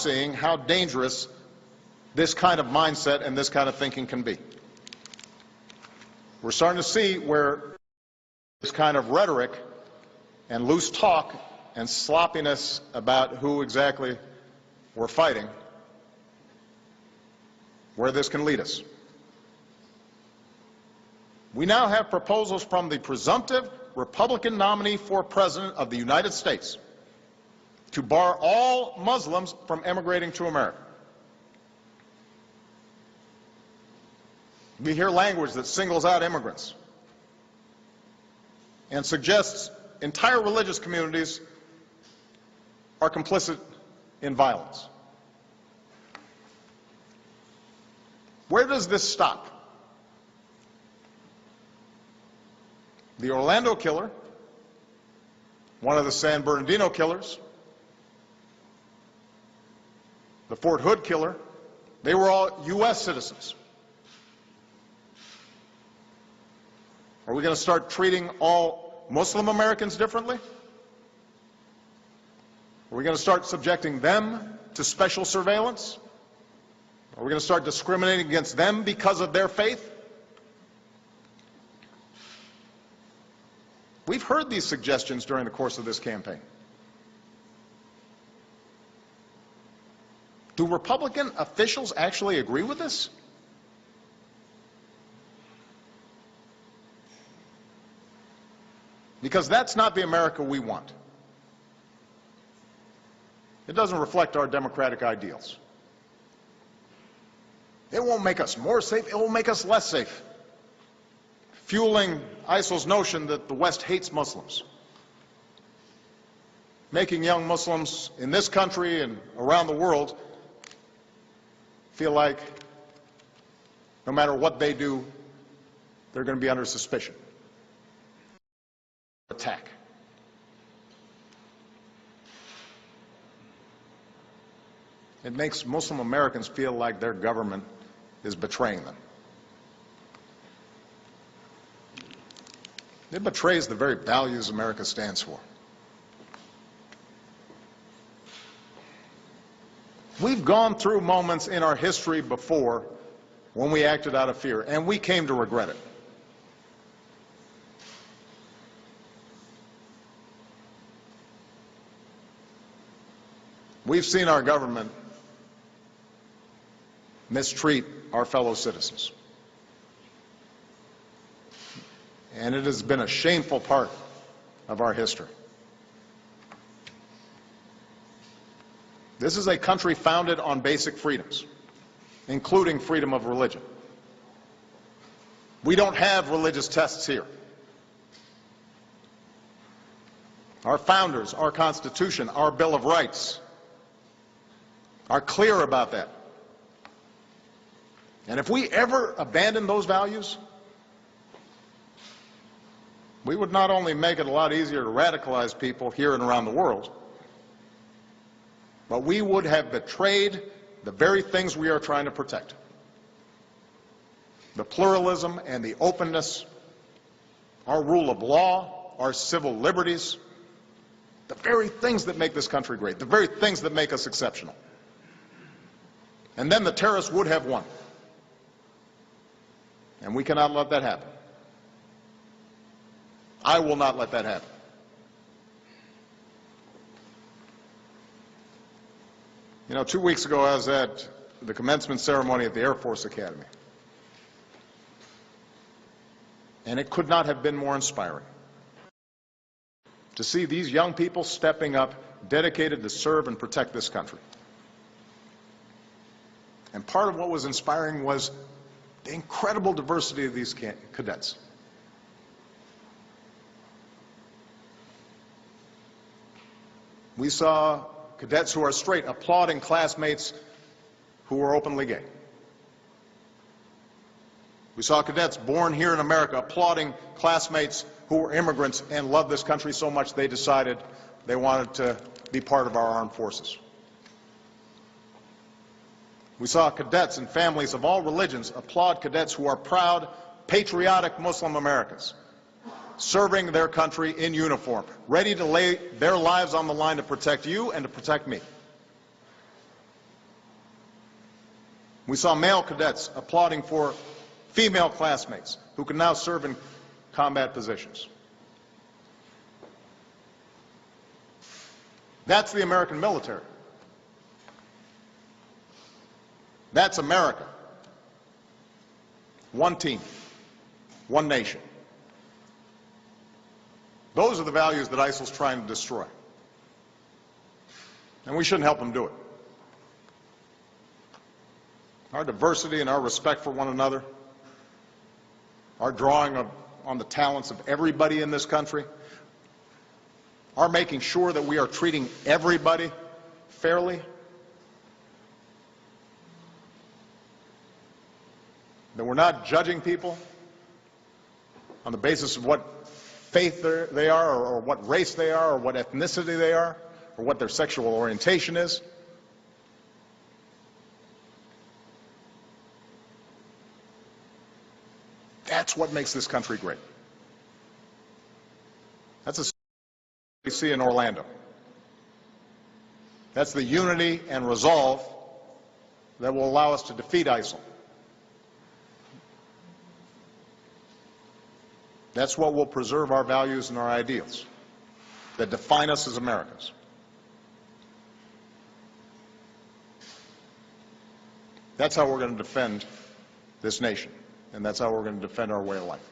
seeing how dangerous this kind of mindset and this kind of thinking can be. We're starting to see where this kind of rhetoric and loose talk and sloppiness about who exactly we're fighting, where this can lead us. We now have proposals from the presumptive Republican nominee for President of the United States to bar all Muslims from emigrating to America. We hear language that singles out immigrants and suggests entire religious communities are complicit in violence. Where does this stop? The Orlando killer, one of the San Bernardino killers, the Fort Hood killer, they were all U.S. citizens. Are we going to start treating all Muslim Americans differently? Are we going to start subjecting them to special surveillance? Are we going to start discriminating against them because of their faith? We've heard these suggestions during the course of this campaign. Do Republican officials actually agree with this? Because that's not the America we want. It doesn't reflect our democratic ideals. It won't make us more safe, it will make us less safe, fueling ISIL's notion that the West hates Muslims, making young Muslims in this country and around the world feel like no matter what they do, they're going to be under suspicion. Attack. It makes Muslim Americans feel like their government is betraying them. It betrays the very values America stands for. We've gone through moments in our history before when we acted out of fear, and we came to regret it. We've seen our government mistreat our fellow citizens. And it has been a shameful part of our history. This is a country founded on basic freedoms, including freedom of religion. We don't have religious tests here. Our founders, our Constitution, our Bill of Rights are clear about that. And if we ever abandon those values, we would not only make it a lot easier to radicalize people here and around the world, but we would have betrayed the very things we are trying to protect. The pluralism and the openness, our rule of law, our civil liberties, the very things that make this country great, the very things that make us exceptional. And then the terrorists would have won. And we cannot let that happen. I will not let that happen. You know, 2 weeks ago I was at the commencement ceremony at the Air Force Academy. And it could not have been more inspiring to see these young people stepping up, dedicated to serve and protect this country. And part of what was inspiring was the incredible diversity of these cadets. We saw cadets who are straight applauding classmates who are openly gay. We saw cadets born here in America applauding classmates who were immigrants and loved this country so much they decided they wanted to be part of our armed forces. We saw cadets and families of all religions applaud cadets who are proud, patriotic Muslim Americans, serving their country in uniform, ready to lay their lives on the line to protect you and to protect me. We saw male cadets applauding for female classmates who can now serve in combat positions. That's the American military. That's America. One team, one nation. Those are the values that ISIL's trying to destroy. And we shouldn't help them do it. Our diversity and our respect for one another, our drawing on the talents of everybody in this country, our making sure that we are treating everybody fairly, that we're not judging people on the basis of what faith they are, or what race they are, or what ethnicity they are, or what their sexual orientation is. That's what makes this country great. That's what we see in Orlando. That's the unity and resolve that will allow us to defeat ISIL. That's what will preserve our values and our ideals that define us as Americans. That's how we're going to defend this nation, and that's how we're going to defend our way of life.